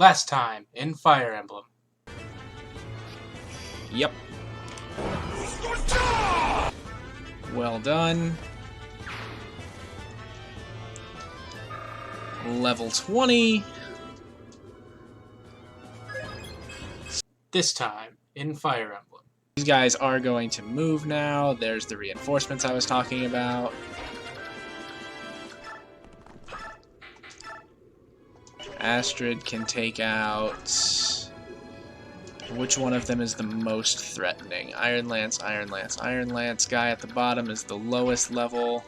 Last time in Fire Emblem. Yep. Well done. Level 20. This time in Fire Emblem. These guys are going to move now. There's the reinforcements I was talking about. Astrid can take out... Which one of them is the most threatening? Iron Lance, Iron Lance, Iron Lance. Guy at the bottom is the lowest level.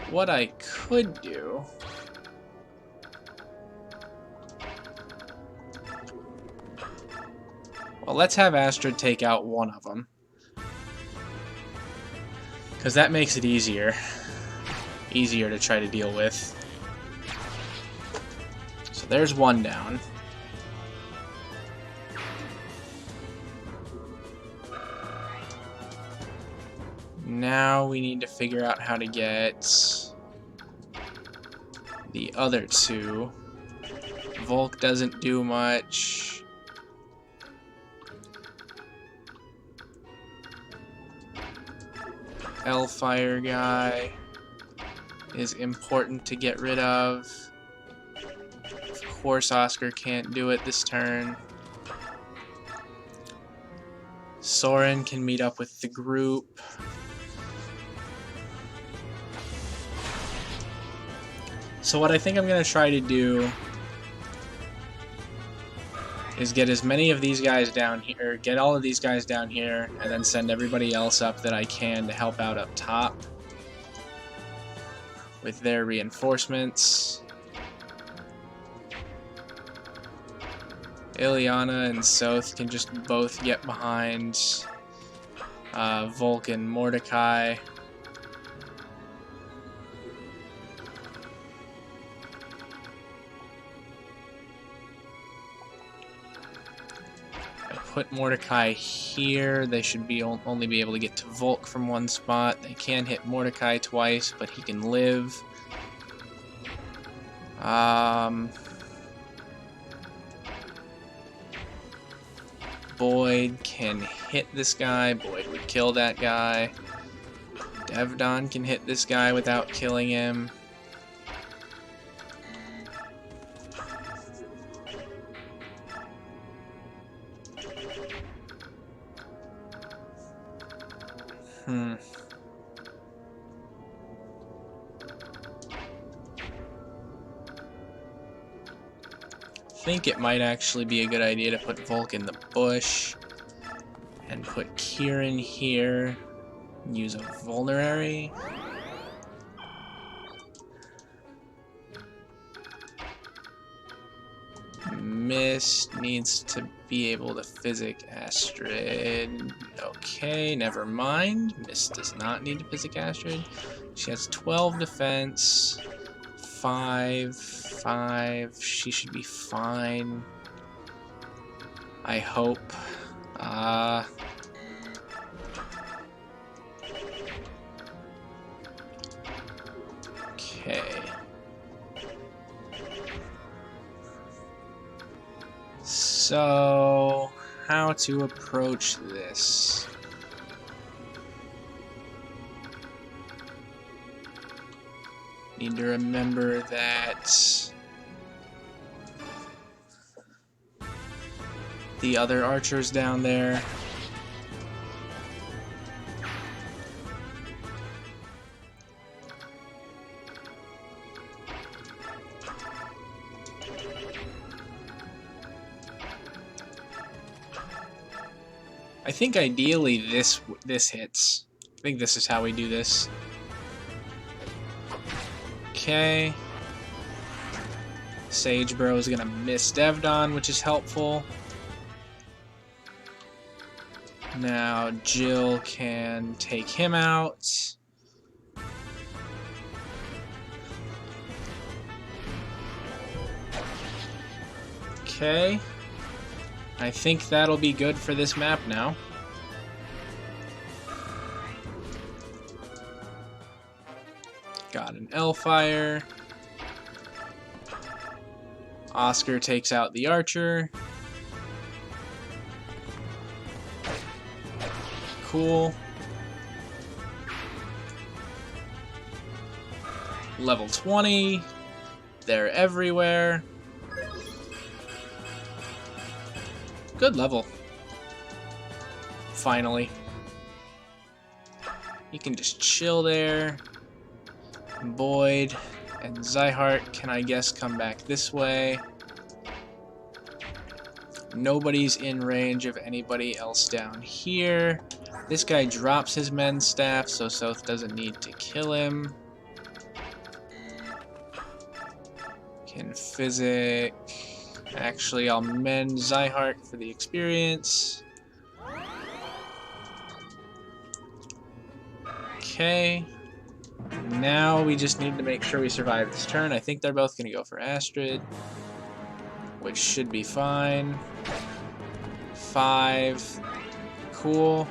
What I could do... Well, let's have Astrid take out one of them. Because that makes it easier. Easier to try to deal with. So there's one down. Now we need to figure out how to get the other two. Volk doesn't do much. Hellfire guy is important to get rid of. Of course Oscar can't do it this turn. Soren can meet up with the group. So what I think I'm going to try to do is get as many of these guys down here, get all of these guys down here, and then send everybody else up that I can to help out up top with their reinforcements. Ileana and Soth can just both get behind Volk and Mordecai. Put Mordecai here. They should be only be able to get to Volk from one spot. They can hit Mordecai twice, but he can live. Boyd can hit this guy. Boyd would kill that guy. Devdon can hit this guy without killing him. I think it might actually be a good idea to put Volk in the bush and put Kieran here. Use a vulnerary. Mist needs to be able to physic Astrid. Okay, never mind. Mist does not need to physic Astrid. She has 12 defense. 5. She should be fine. I hope. Okay. So, how to approach this? Need to remember that the other archers down there. I think ideally this hits. I think this is how we do this. Okay. Sage Bro is gonna miss Devdon, which is helpful. Now Jill can take him out. Okay. I think that'll be good for this map now. Got an L-Fire. Oscar takes out the Archer. Cool. Level 20. They're everywhere. Good level. Finally. You can just chill there. Boyd and Zyhart can, I guess, come back this way. Nobody's in range of anybody else down here. This guy drops his men's staff, so Soth doesn't need to kill him. Can physic. Actually, I'll mend Zyhart for the experience. Okay. Now we just need to make sure we survive this turn. I think they're both going to go for Astrid, which should be fine. 5. Cool.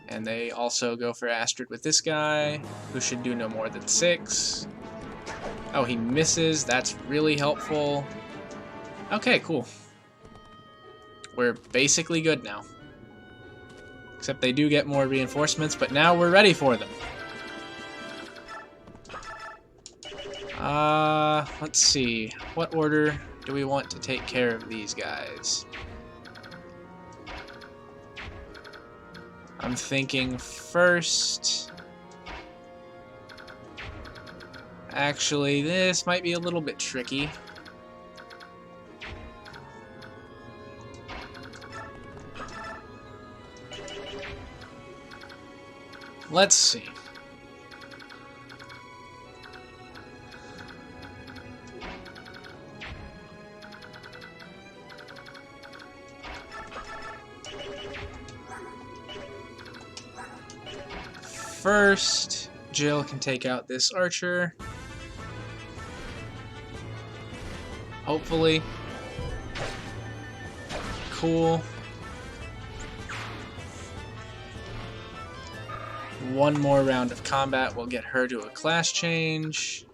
And they also go for Astrid with this guy, who should do no more than 6. Oh, he misses. That's really helpful. Okay, cool. We're basically good now. Except they do get more reinforcements, but now we're ready for them. Let's see. What order do we want to take care of these guys? I'm thinking first... Actually, this might be a little bit tricky. Let's see. First, Jill can take out this archer. Hopefully. Cool. One more round of combat will get her to a class change.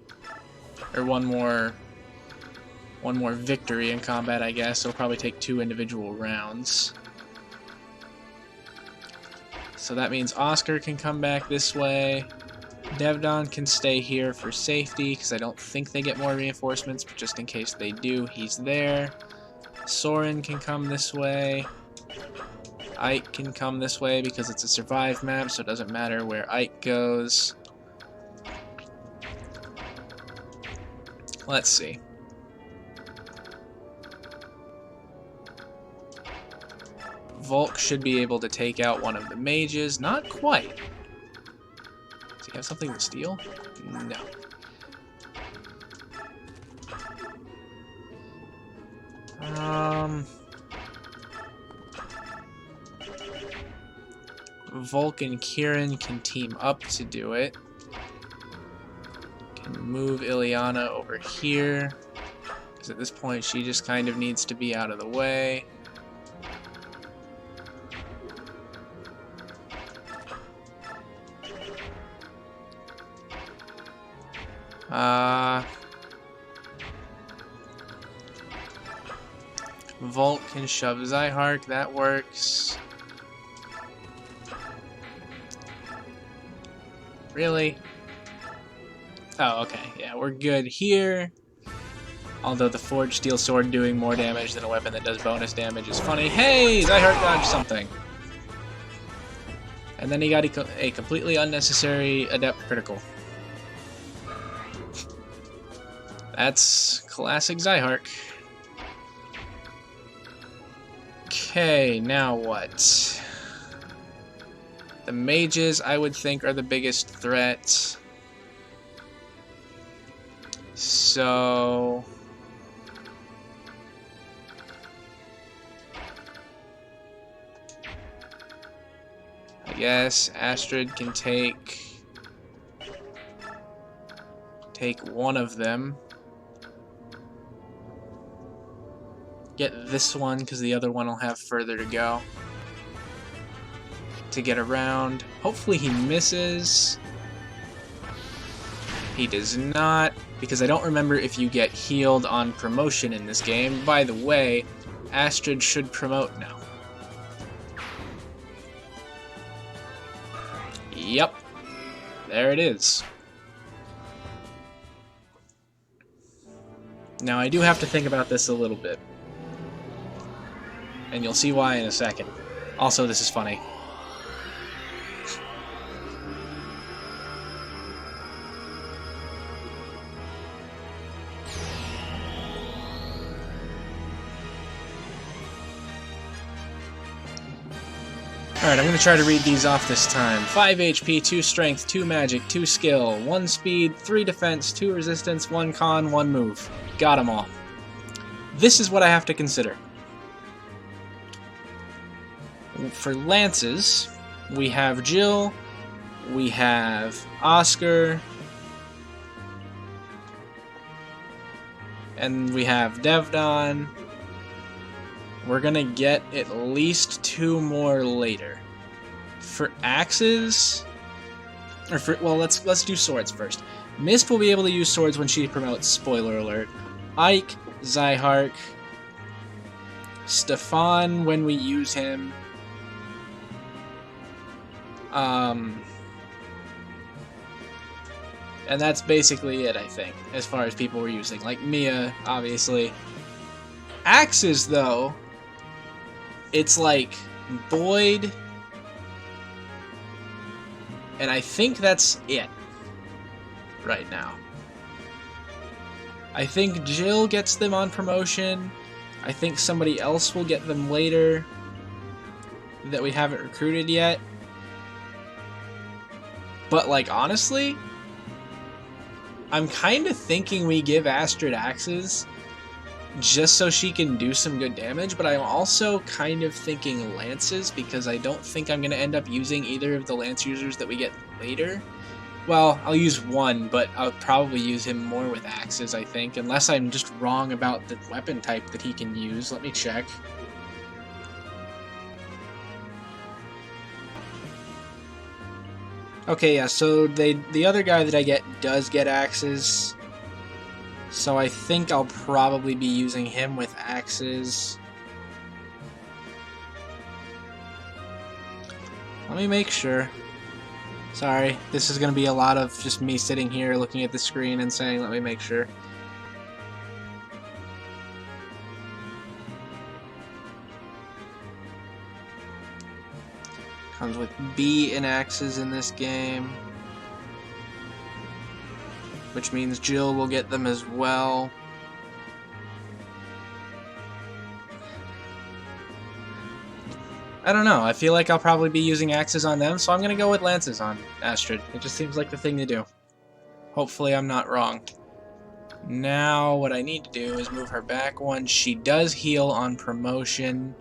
Or one more victory in combat, I guess. It'll probably take 2 individual rounds. So that means Oscar can come back this way. Devdon can stay here for safety, because I don't think they get more reinforcements, but just in case they do, he's there. Soren can come this way. Ike can come this way because it's a survive map, so it doesn't matter where Ike goes. Let's see. Volk should be able to take out one of the mages. Not quite. Does he have something to steal? No. Volk and Kieran can team up to do it. Can move Ileana over here, because at this point she just kind of needs to be out of the way. Volk can shove Zyhark, that works. Really? Oh, okay. Yeah, we're good here. Although the Forged Steel Sword doing more damage than a weapon that does bonus damage is funny. Hey! Zyhark dodged something. And then he got a completely unnecessary Adept critical. That's classic Zyhark. Okay, now what? The mages, I would think, are the biggest threat. So... I guess Astrid can take one of them. get this one because the other one will have further to go to get around. Hopefully he misses. He does not, because I don't remember if you get healed on promotion in this game. By the way, Astrid should promote now. Yep, there it is. Now I do have to think about this a little bit, and you'll see why in a second. Also, this is funny. Alright, I'm going to try to read these off this time. 5 HP, 2 strength, 2 magic, 2 skill, 1 speed, 3 defense, 2 resistance, 1 con, 1 move. Got them all. This is what I have to consider. For lances, we have Jill, we have Oscar, and we have Devdon. We're gonna get at least 2 more later. For axes, or for, well, let's do swords first. Mist will be able to use swords when she promotes. Spoiler alert. Ike, Zyhark, Stefan when we use him. And that's basically it, I think, as far as people we're using. Like Mia, obviously. Axes, though, it's like Boyd, and I think that's it right now. I think Jill gets them on promotion. I think somebody else will get them later that we haven't recruited yet. But, like, honestly, I'm kind of thinking we give Astrid axes just so she can do some good damage, but I'm also kind of thinking lances because I don't think I'm going to end up using either of the lance users that we get later. Well, I'll use one, but I'll probably use him more with axes, I think, unless I'm just wrong about the weapon type that he can use. Let me check. Okay, yeah, so the other guy that I get does get axes. So I think I'll probably be using him with axes. Let me make sure. Sorry, this is going to be a lot of just me sitting here looking at the screen and saying, let me make sure. Comes with B and axes in this game, which means Jill will get them as well. I don't know, I feel like I'll probably be using axes on them, so I'm going to go with lances on Astrid. It just seems like the thing to do. Hopefully I'm not wrong. Now what I need to do is move her back one. She does heal on promotion,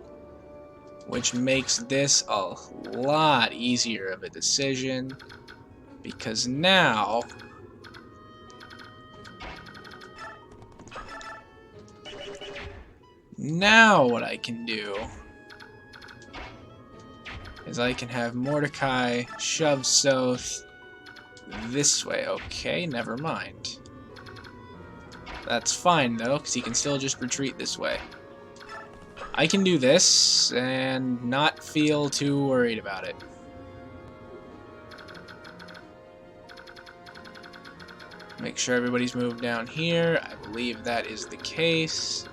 which makes this a lot easier of a decision, because now what I can do is I can have Mordecai shove Soth this way. Okay, never mind. That's fine though, because he can still just retreat this way. I can do this and not feel too worried about it. Make sure everybody's moved down here. I believe that is the case.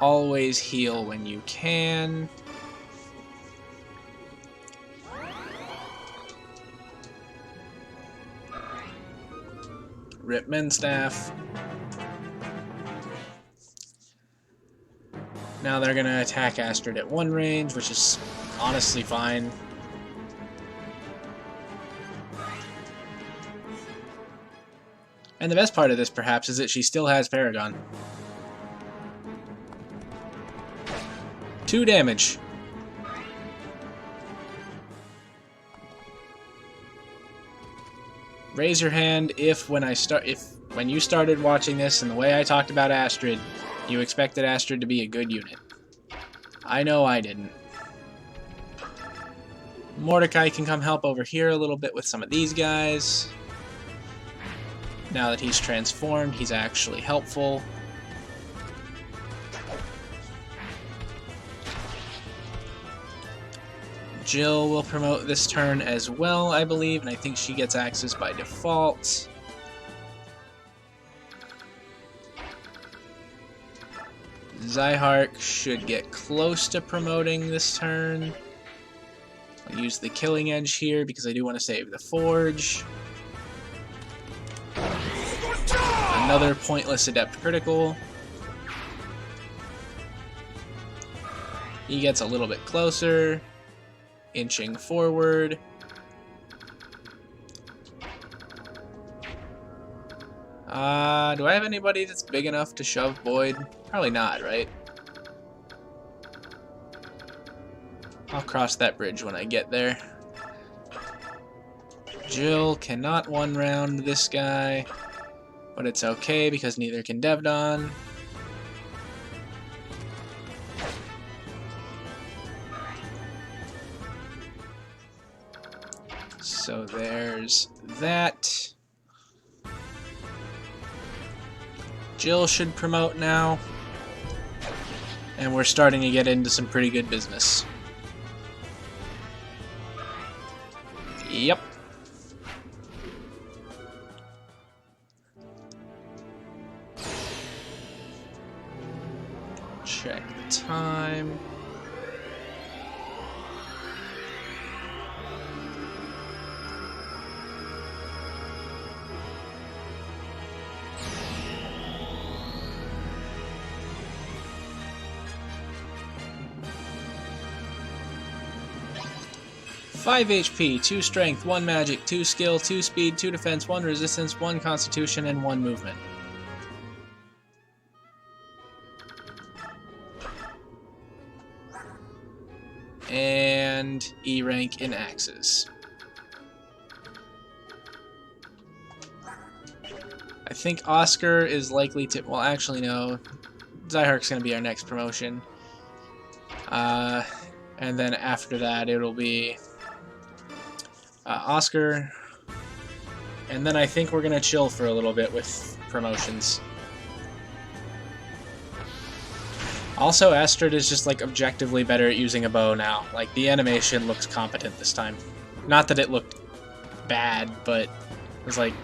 Always heal when you can. Rip Menstaff. Now they're going to attack Astrid at 1 range, which is honestly fine. And the best part of this, perhaps, is that she still has Paragon. 2 damage. Raise your hand if when you started watching this and the way I talked about Astrid, You expected Astrid to be a good unit. I know I didn't. Mordecai can come help over here a little bit with some of these guys. Now that he's transformed, he's actually helpful. Jill will promote this turn as well, I believe, and I think she gets axes by default. Zyhark should get close to promoting this turn. I'll use the Killing Edge here because I do want to save the Forge. Another pointless Adept critical. He gets a little bit closer, inching forward. Do I have anybody that's big enough to shove Boyd? Probably not, right? I'll cross that bridge when I get there. Jill cannot one-round this guy, but it's okay because neither can Devdon. So there's that. Jill should promote now. And we're starting to get into some pretty good business. Yep. Check the time. Five HP, 2 strength, 1 magic, 2 skill, 2 speed, 2 defense, 1 resistance, 1 constitution, and 1 movement. And E rank in axes. I think Oscar is likely to, well actually no, Zyhark's going to be our next promotion. And then after that it'll be Oscar, and then I think we're gonna chill for a little bit with promotions. Also, Astrid is just like objectively better at using a bow now. Like the animation looks competent this time. Not that it looked bad, but it was like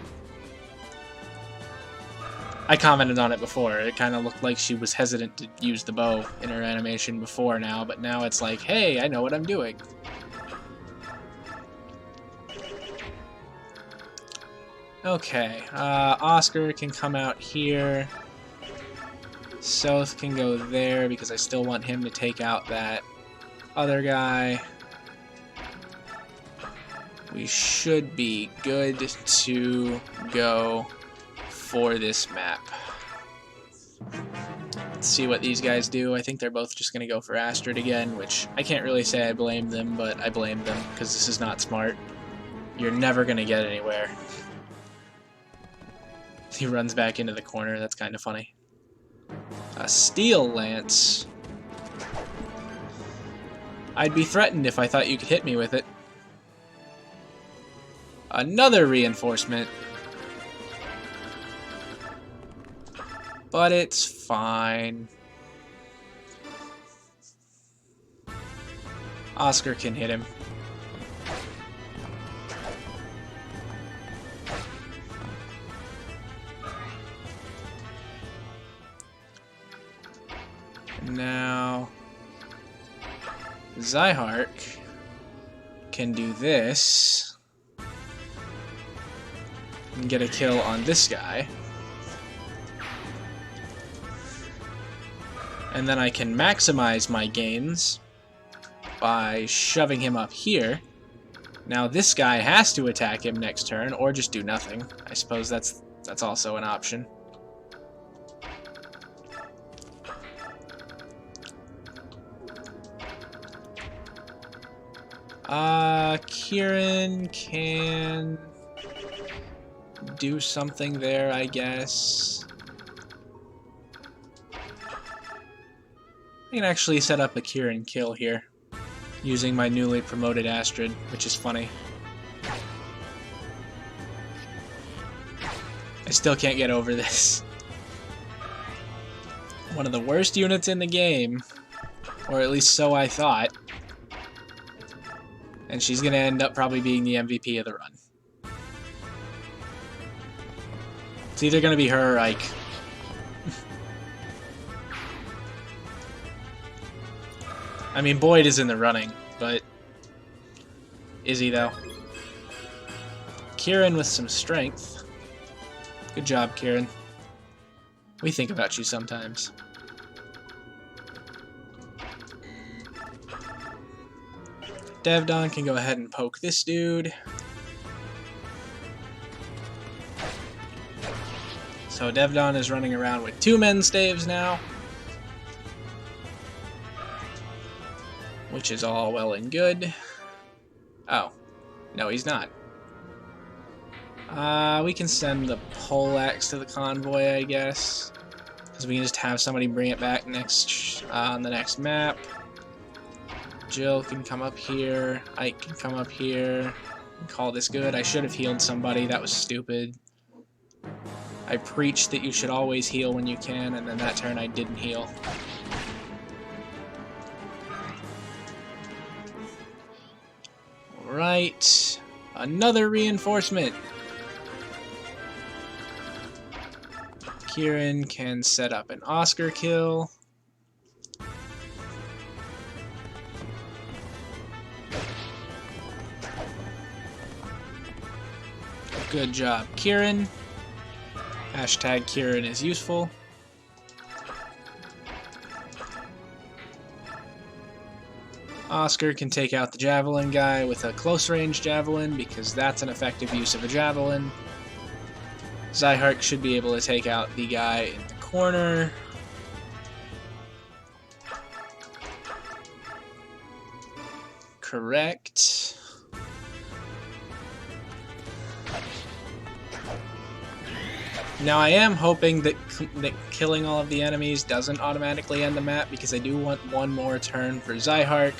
I commented on it before. It kind of looked like she was hesitant to use the bow in her animation before now, but now it's like, hey, I know what I'm doing. Okay, Oscar can come out here. South can go there because I still want him to take out that other guy. We should be good to go for this map. Let's see what these guys do. I think they're both just going to go for Astrid again, which I can't really say I blame them, but I blame them because this is not smart. You're never going to get anywhere. He runs back into the corner. That's kind of funny. A steel lance. I'd be threatened if I thought you could hit me with it. Another reinforcement. But it's fine. Oscar can hit him. Now, Zyhark can do this and get a kill on this guy. And then I can maximize my gains by shoving him up here. Now this guy has to attack him next turn or just do nothing. I suppose that's also an option. Kieran can do something there, I guess. I can actually set up a Kieran kill here, using my newly promoted Astrid, which is funny. I still can't get over this. One of the worst units in the game, or at least so I thought. And she's gonna end up probably being the MVP of the run. It's either gonna be her or Ike. I mean, Boyd is in the running, but is he though? Kieran with some strength. Good job, Kieran. We think about you sometimes. Devdon can go ahead and poke this dude. So Devdon is running around with 2 men staves now, which is all well and good. Oh, no, he's not. We can send the poleaxe to the convoy, I guess, because we can just have somebody bring it back next on the next map. Jill can come up here. Ike can come up here. Call this good. I should have healed somebody. That was stupid. I preached that you should always heal when you can, and then that turn I didn't heal. Alright. Another reinforcement. Kieran can set up an Oscar kill. Good job, Kieran. Hashtag Kieran is useful. Oscar can take out the javelin guy with a close range javelin because that's an effective use of a javelin. Zyhark should be able to take out the guy in the corner. Correct. Now I am hoping that killing all of the enemies doesn't automatically end the map, because I do want one more turn for Zyhark,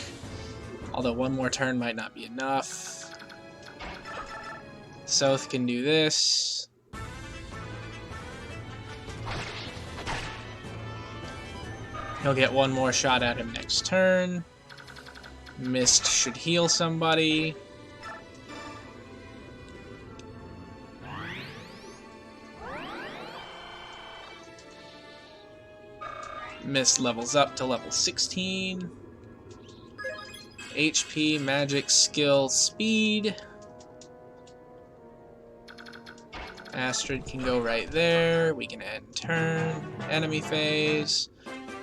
although one more turn might not be enough. Soth can do this. He'll get one more shot at him next turn. Mist should heal somebody. Mist levels up to level 16. HP, magic, skill, speed. Astrid can go right there. We can end turn. Enemy phase.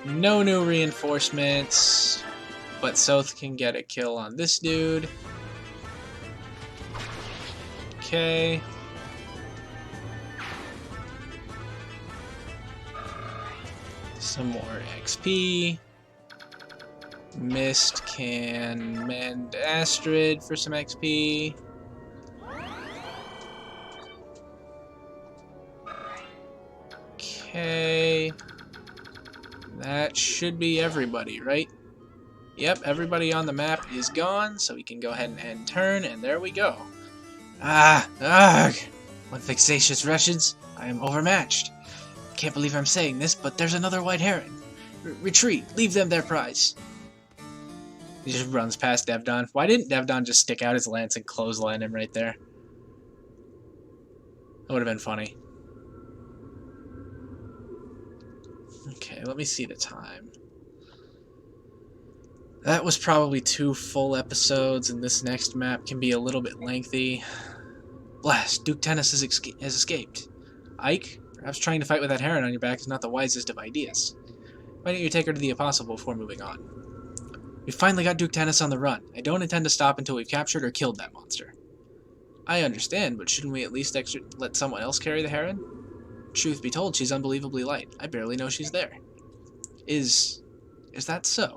No new reinforcements. But Soth can get a kill on this dude. Okay. Some more XP. Mist can mend Astrid for some XP. Okay. That should be everybody, right? Yep, everybody on the map is gone, so we can go ahead and end turn, and there we go. What vexatious wretches. I am overmatched. Can't believe I'm saying this, but there's another white heron. Retreat, leave them their prize. He just runs past Devdon. Why didn't Devdon just stick out his lance and clothesline him right there? That would have been funny. Okay, let me see the time. That was probably 2 full episodes, and this next map can be a little bit lengthy. Blast, Duke Tennis has escaped. Ike, perhaps trying to fight with that heron on your back is not the wisest of ideas. Why don't you take her to the Apostle before moving on? We finally got Duke Tennis on the run. I don't intend to stop until we've captured or killed that monster. I understand, but shouldn't we at least let someone else carry the heron? Truth be told, she's unbelievably light. I barely know she's there. Is that so?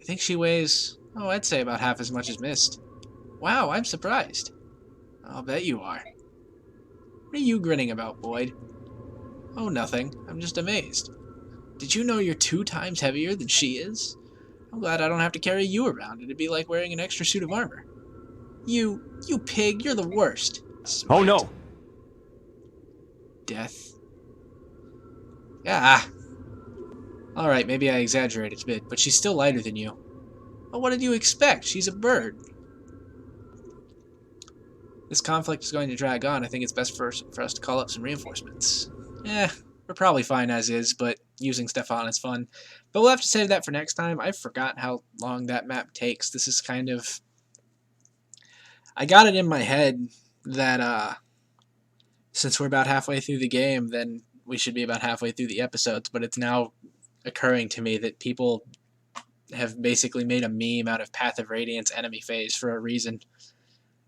I think she weighs, oh, I'd say about half as much as Mist. Wow, I'm surprised. I'll bet you are. What are you grinning about, Boyd? Oh, nothing. I'm just amazed. Did you know you're 2 times heavier than she is? I'm glad I don't have to carry you around. It'd be like wearing an extra suit of armor. You pig, you're the worst. Smite. Oh no! Death. Yeah. Alright, maybe I exaggerated a bit, but she's still lighter than you. Well, what did you expect? She's a bird. This conflict is going to drag on. I think it's best for us to call up some reinforcements. We're probably fine as is, but using Stefan is fun. But we'll have to save that for next time. I forgot how long that map takes. This is kind of... I got it in my head that since we're about halfway through the game, then we should be about halfway through the episodes, but it's now occurring to me that people have basically made a meme out of Path of Radiance enemy phase for a reason.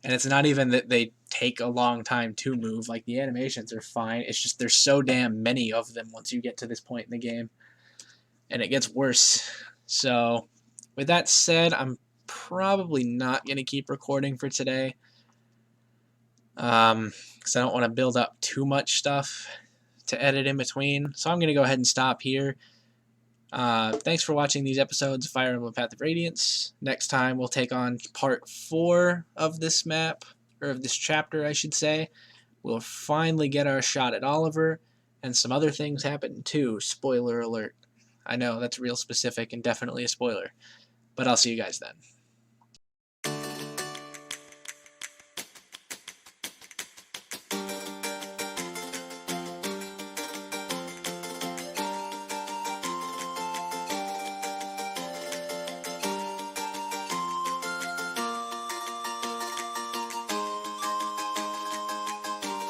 And it's not even that they take a long time to move. Like, the animations are fine. It's just there's so damn many of them once you get to this point in the game. And it gets worse. So, with that said, I'm probably not going to keep recording for today. Because I don't want to build up too much stuff to edit in between. So I'm going to go ahead and stop here. Thanks for watching these episodes of Fire Emblem Path of Radiance. Next time we'll take on part 4 of this map, or of this chapter I should say. We'll finally get our shot at Oliver, and some other things happen too. Spoiler alert. I know, that's real specific and definitely a spoiler. But I'll see you guys then.